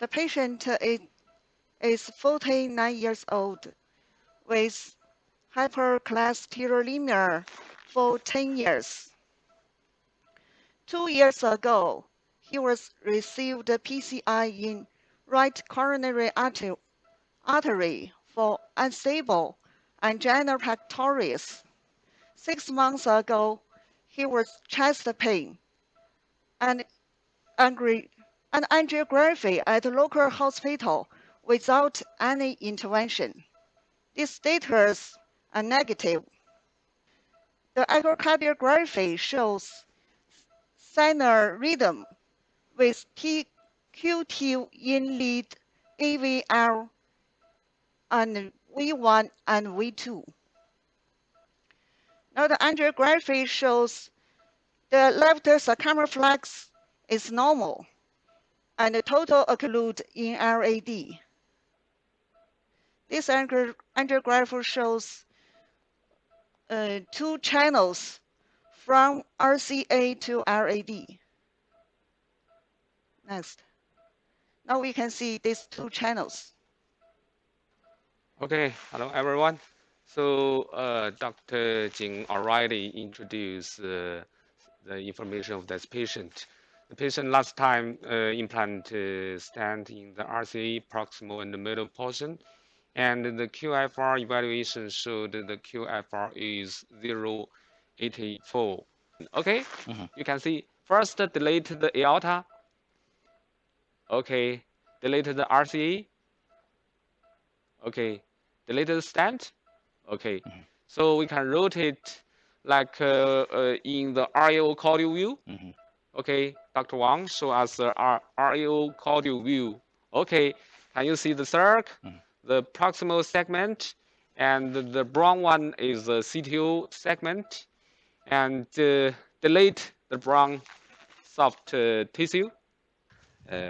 The patient is 49 years old with hypercholesterolemia for 10 years. 2 years ago, he was received PCI in right coronary artery for unstable angina pectoris. 6 months ago, he was chest pain and angry, and angiography at local hospital without any intervention. These status are negative. The echocardiography shows sinus rhythm with PQT in lead AVL and V1 and V2. Now the angiography shows the left circumflex is normal and the total occlude in LAD. This angiograph shows two channels from RCA to LAD. Next. Now we can see these two channels. Okay, hello everyone. So Dr. Jing already introduced the information of this patient. The patient last time implant stent in the RCA proximal and the middle portion, and the QFR evaluation showed the QFR is 0.84. Okay, you can see first delete the aorta. Okay, delete the RCA. Okay, delete the stent. Okay, so we can rotate like in the RAO caudal view. Okay, Dr. Wang show us the RAO caudal view. Okay, can you see the circ, the proximal segment, and the brown one is the CTO segment, and delete the brown soft tissue.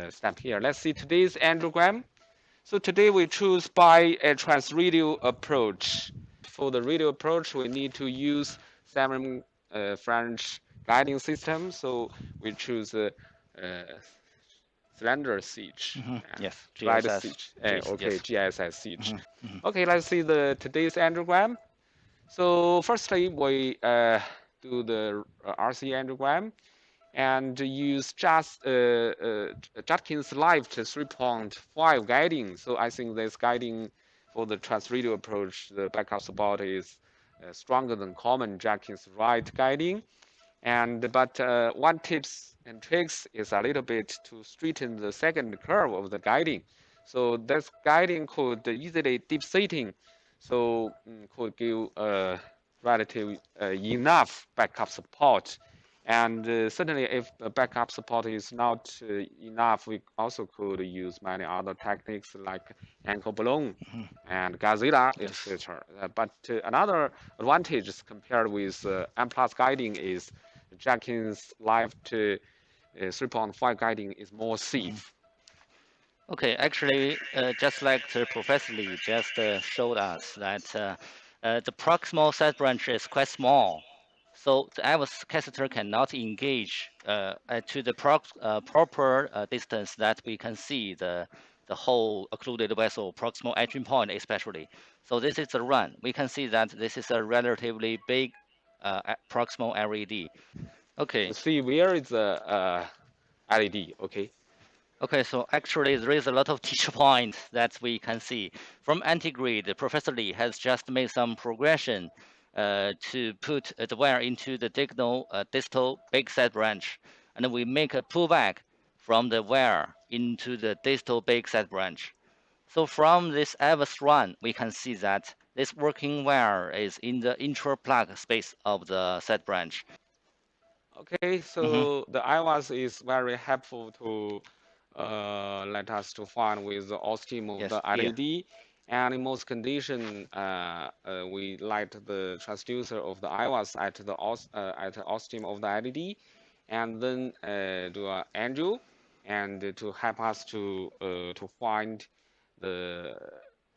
Stamp here. Let's see today's angiogram. So today we choose by a transradial approach. For the radial approach, we need to use 7 French guiding system. So we choose cylinder siege, Yes, right GSS. siege. Okay, Yes. GSS siege. Okay, let's see the today's angiogram. So firstly, we do the RC angiogram and use just Judkins Lift 3.5 guiding. So I think this guiding for the transradial approach, the backup support is stronger than common Judkins right guiding. And but one tips and tricks is a little bit to straighten the second curve of the guiding. So this guiding could easily deep seating, so could give relative enough backup support. And certainly, if the backup support is not enough, we also could use many other techniques like ankle balloon and Godzilla, etc. But another advantage compared with M plus guiding is Jenkins Live to 3.5 guiding is more safe. Okay, actually, just like the Professor Lee just showed us that the proximal side branch is quite small, so the IVUS catheter cannot engage to the proper distance that we can see the whole occluded vessel, proximal entry point especially. So this is the run. We can see that this is a relatively big proximal LED. Okay. See where is the LED, okay? Okay, so actually there is a lot of teacher points that we can see. From Antegrade, Professor Lee has just made some progression to put the wire into the distal big side branch. And we make a pullback from the wire into the distal big side branch. So from this IVUS run, we can see that this working wire is in the intra-plug space of the side branch. Okay, so the IVUS is very helpful to let us to find with the ostim of Yes, the here. LED. And in most condition, we light the transducer of the IVUS at the ostim of the LED, and then do an angel, and to help us to find the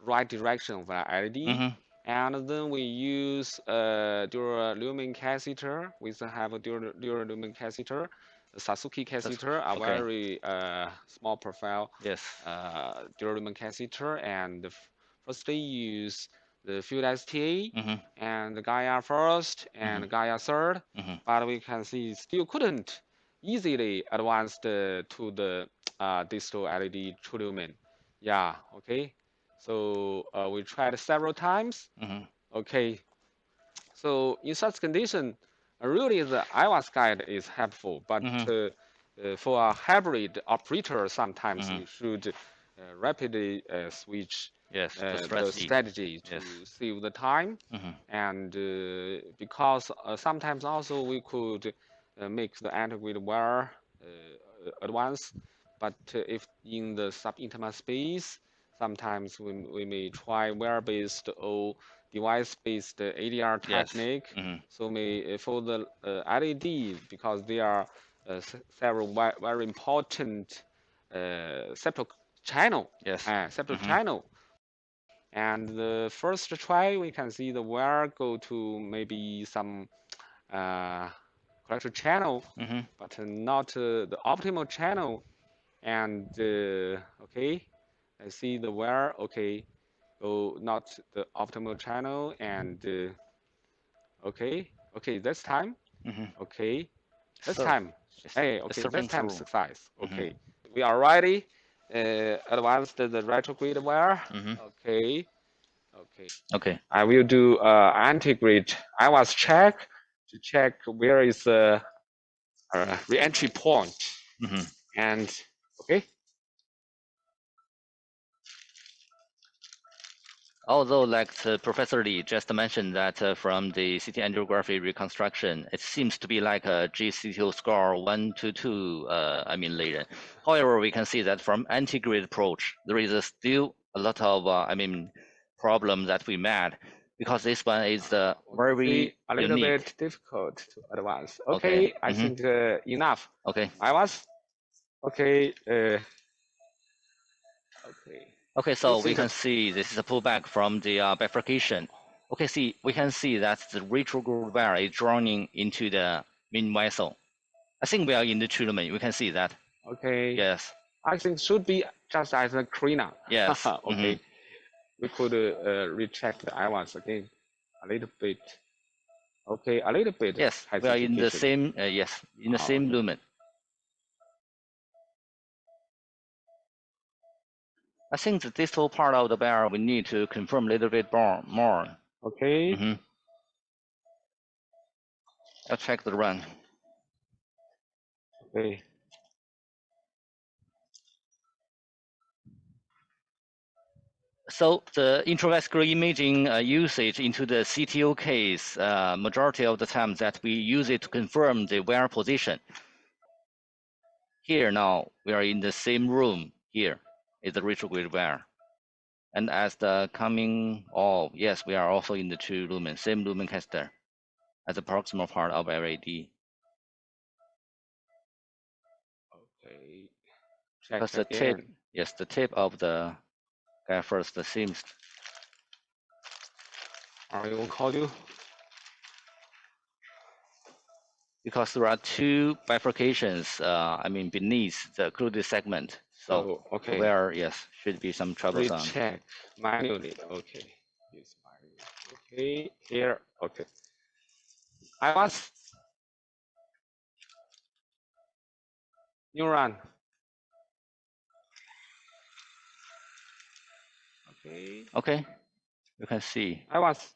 right direction of the LED. And then we use dual lumen catheter. We have a dual lumen catheter Sasuke catheter, a okay. very small profile Yes. duralumin catheter, and firstly use the field STA Mhm. and the Gaia first and Mhm. Gaia third, Mhm. but we can see still couldn't easily advance to the distal LED true lumen. Yeah, okay. So we tried several times. Mhm. Okay, so in such condition, really the IVUS guide is helpful, but Mhm. for a hybrid operator, sometimes Mhm. you should rapidly switch Yes. The the strategy. strategy to Yes. save the time. Mhm. And because sometimes also we could make the integrate wire advance, but if in the subintimal space, sometimes we may try wire-based or device-based ADR Yes. technique. Mhm. So may for the LED, because they are several very important separate channel, Yes. separate Mhm. channel. And the first try, we can see the wire go to maybe some collector channel, Mhm. but not the optimal channel. And okay, I see the wire. Okay, go not the optimal channel. And okay, okay, this time. Mhm. Okay, this So time. it's, Hey, it's okay, this surfing time through. success. Mhm. Okay, we are ready. Advanced the retrograde wire. Mhm. Okay. Okay. Okay. I will do Antegrade IVUS check to check where is the re-entry point. Mhm. And okay, Although, like Professor Lee just mentioned that from the CT angiography reconstruction, it seems to be like a GCTO score 1 to 2, lesion. However, we can see that from anti-grid approach, there is still a lot of, problem that we met because this one is we can see very a little unique. bit difficult to advance. Okay. Okay, I think enough. Okay. IVUS. Okay. Okay. Okay, You so we think can see this is a pullback from the bifurcation. Okay, see, we can see that the retrograde wire is joining into the main vessel. I think we are in the tournament. We can see that. okay? Yes. I think should be just as a cleaner. Yes. Okay. We could recheck the IVUS again a little bit. Okay, a little bit Yes, we are in the hesitation. same. Yes, in the same Okay. lumen. I think the distal part of the wire we need to confirm a little bit more. Okay. I'll check the run. Okay. So the intravascular imaging usage into the CTO case, majority of the time that we use it to confirm the wire position. Here now, we are in the same room. Here is the retrograde wire. And as the coming, oh, yes, we are also in the two lumen, same lumen caster as the proximal part of RAD. Okay. Because Check the tip, again. yes, the tip of the guy first seems. I will call you. Because there are two bifurcations, beneath the occluded segment. So Okay. where, yes, should be some troublesome. Recheck manually. Okay. Use manually. Okay. Here. Okay. IVUS. New run. Okay. Okay, you can see. IVUS.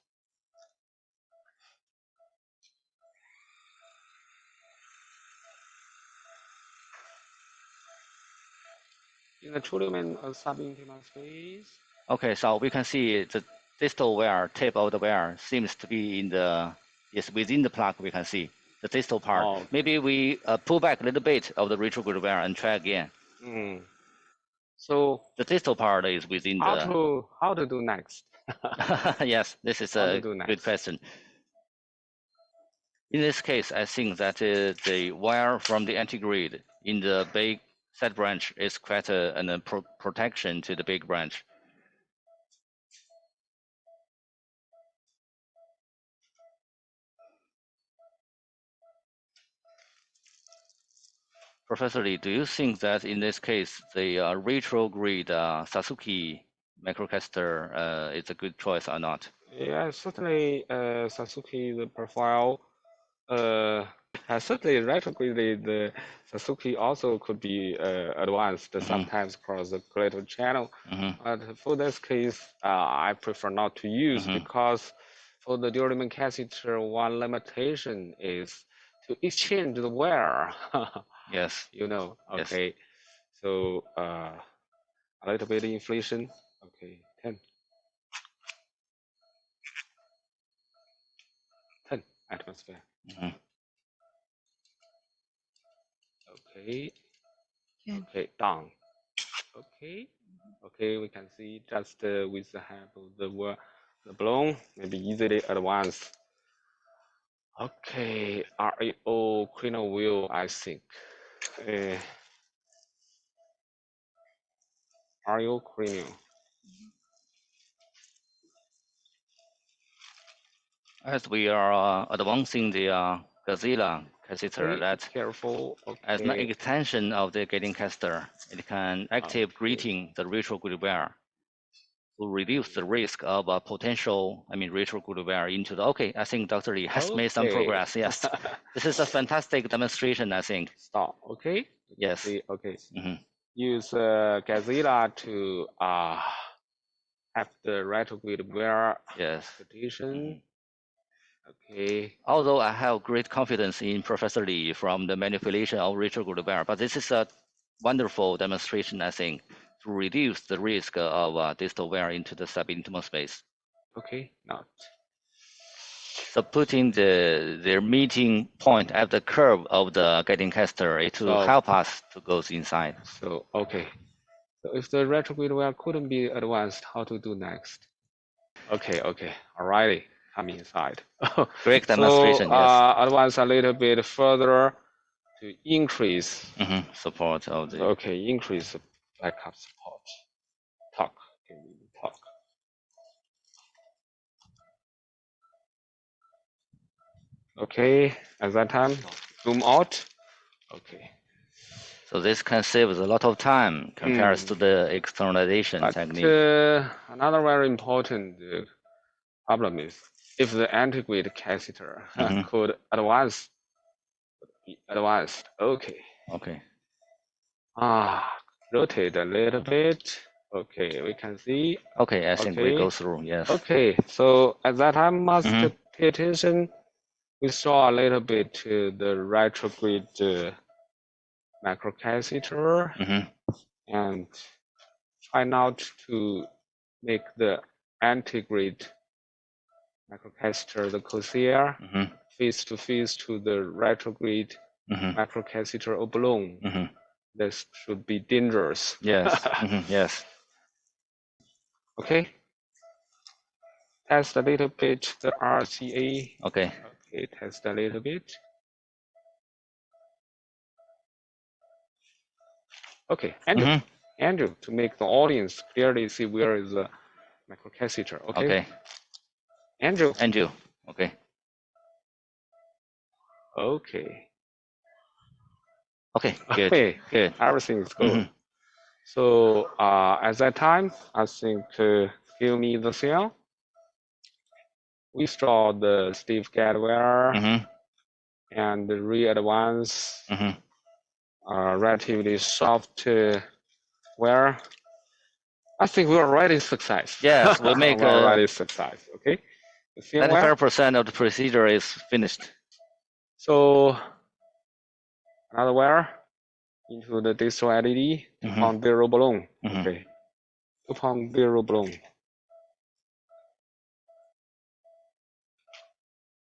In the true lumen of subintimal space. Okay, so we can see the distal wire, tip of the wire seems to be in the, yes, within the plug we can see the distal part. Oh, okay. Maybe we pull back a little bit of the retrograde wire and try again. So The distal part is within the. how to do next? Yes, this is How to a do good next? question. In this case, I think that the wire from the anti-grid in the big set branch is quite a protection to the big branch. Professor Lee, do you think that in this case, the retrograde Sasuke microcatheter is a good choice or not? Yeah, certainly, Sasuke, the profile has certainly retrograded. The Sasuke also could be advanced sometimes across the collateral channel. But for this case, I prefer not to use because for the dual catheter, one limitation is to exchange the wear. Yes. You know, Yes. okay. So a little bit inflation. Okay, 10 atmosphere. Okay. Okay, down. Okay. Okay, we can see just with the help of the balloon, maybe easily advance. Okay, RAO cranial wheel, I think. RAO cranial. As we are advancing the Godzilla catheter, Okay, that careful. as an Okay. extension of the gating catheter, it can active greeting the retrograde wear to reduce the risk of a potential, retrograde wear into the. Okay, I think Dr. Lee has made some progress. Yes, this is a fantastic demonstration, I think. Stop. Okay. Yes. See, okay. Use Godzilla to have the retrograde wear. Yes. Petition. Okay. Although I have great confidence in Professor Lee from the manipulation of retrograde wear, but this is a wonderful demonstration, I think, to reduce the risk of distal wear into the subintimal space. Okay, not. So putting their meeting point at the curve of the gating catheter, it will help us to go inside. So, okay. So if the retrograde wear couldn't be advanced, how to do next? Okay, okay. Alrighty, come inside. Great demonstration, so, yes. advance a little bit further to increase support of the. Okay, increase backup support. Talk. Talk. Okay, at that time, zoom out. Okay. So this can save a lot of time compared to the externalization technique. Another very important problem is if the antegrade catheter could be advanced. Okay. Okay. Rotate a little bit. Okay, we can see. Okay, I think we go through, yes. Okay, so at that time, must pay attention. We saw a little bit the retrograde microcatheter and try not to make the antegrade microcatheter, the cochlear, face to face to the retrograde microcatheter or balloon. This should be dangerous. Yes. Yes. Okay. Test a little bit the RCA. Okay. Okay, test a little bit. Okay, Andrew, to make the audience clearly see where is the microcatheter. Okay. Okay. Andrew. Okay. Okay. Okay. Good. Okay. Good. Everything is good. So at that time, I think give me the cell. We saw the Steve Gadware and the re-advance relatively soft wear. I think we're already success. Yes, we make we're already success. Okay. 95% of the procedure is finished. So another wire into the distal LED, 2-pound barrel balloon. Okay. 2-pound barrel balloon.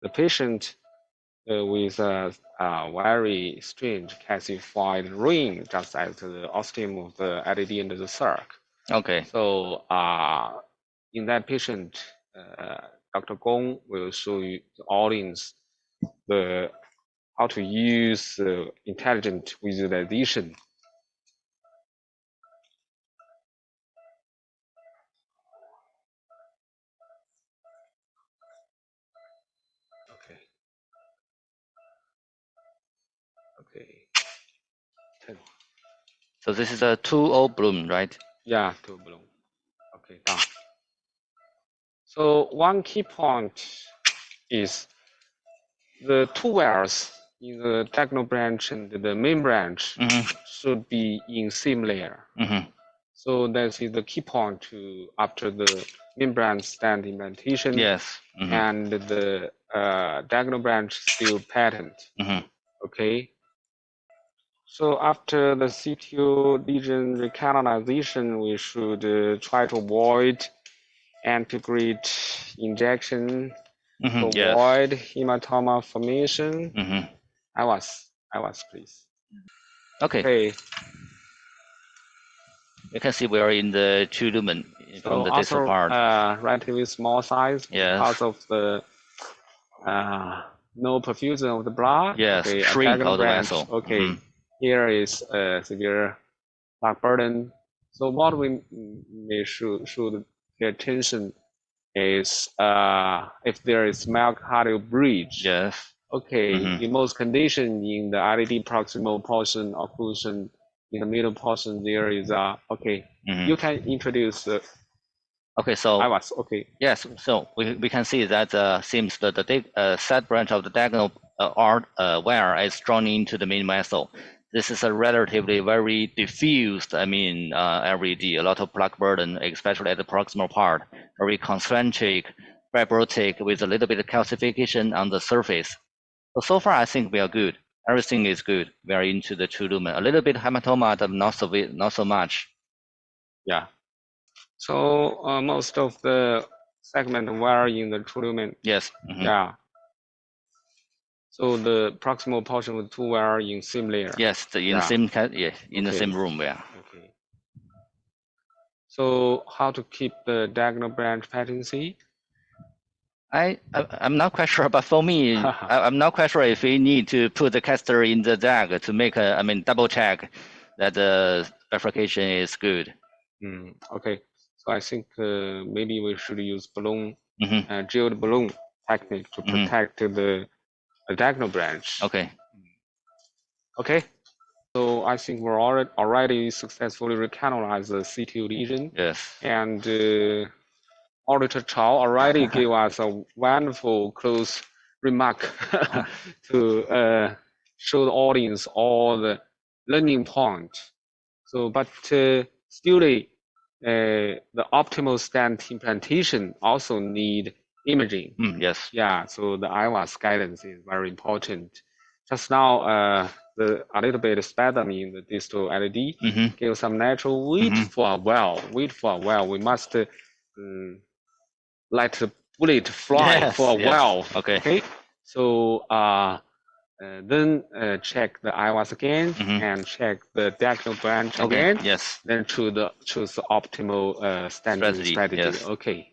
The patient with a very strange calcified ring just as the ostium of the LED and the circ. Okay. So in that patient, Dr. Gong will show you the audience how to use intelligent visualization. Okay. 10. So this is a 2-0 bloom, right? Yeah, 2 bloom. Okay, done. So one key point is the two wires in the diagonal branch and the main branch should be in same layer. So that is the key point to after the main branch stand implantation. Yes. And the diagonal branch still patent. Okay. So after the CTO lesion recanalization, we should try to avoid antegrade injection, to avoid hematoma formation. IVUS, please. Okay. You can see we are in the 2 lumen from the distal part. Relatively small size because of the no perfusion of the blood. Yes, Okay, shrink of the branch. vessel. Okay, here is severe plaque burden. So what we should pay attention is if there is myocardial bridge. Yes. Okay, in most conditions in the LED proximal portion occlusion, in the middle portion there is okay. You can introduce Okay, so IVUS. Okay. yes, so we can see that seems that the set branch of the diagonal wire is drawn into the main vessel. This is a relatively very diffused, LVD, a lot of plaque burden, especially at the proximal part, very concentric, fibrotic, with a little bit of calcification on the surface. So far, I think we are good. Everything is good. We are into the 2 lumen. A little bit hematoma, but not so much. Yeah. So most of the segment were in the 2 lumen. Yes. Yeah. So the proximal portion of the 2 were in same layer. Yes, the same room. Yeah. Okay. So how to keep the diagonal branch patency? I'm not quite sure, but for me, I'm not quite sure if we need to put the catheter in the DAG to make double check that the bifurcation is good. Okay, so I think maybe we should use balloon, geode balloon technique to protect the diagonal branch. Okay. Okay. So I think we're already successfully recanalized the CTO lesion. Yes. And Auditor Chow already gave us a wonderful close remark to show the audience all the learning point. So, but still, the optimal stent implantation also need imaging. Yes. Yeah. So the IVUS guidance is very important. Just now, a little bit spasm in the distal LED give some natural wait for a while. We must let the bullet fly for a while. Okay. So then check the IVUS again and check the diagonal branch again. Yes. Then choose the optimal stenting strategy. Okay.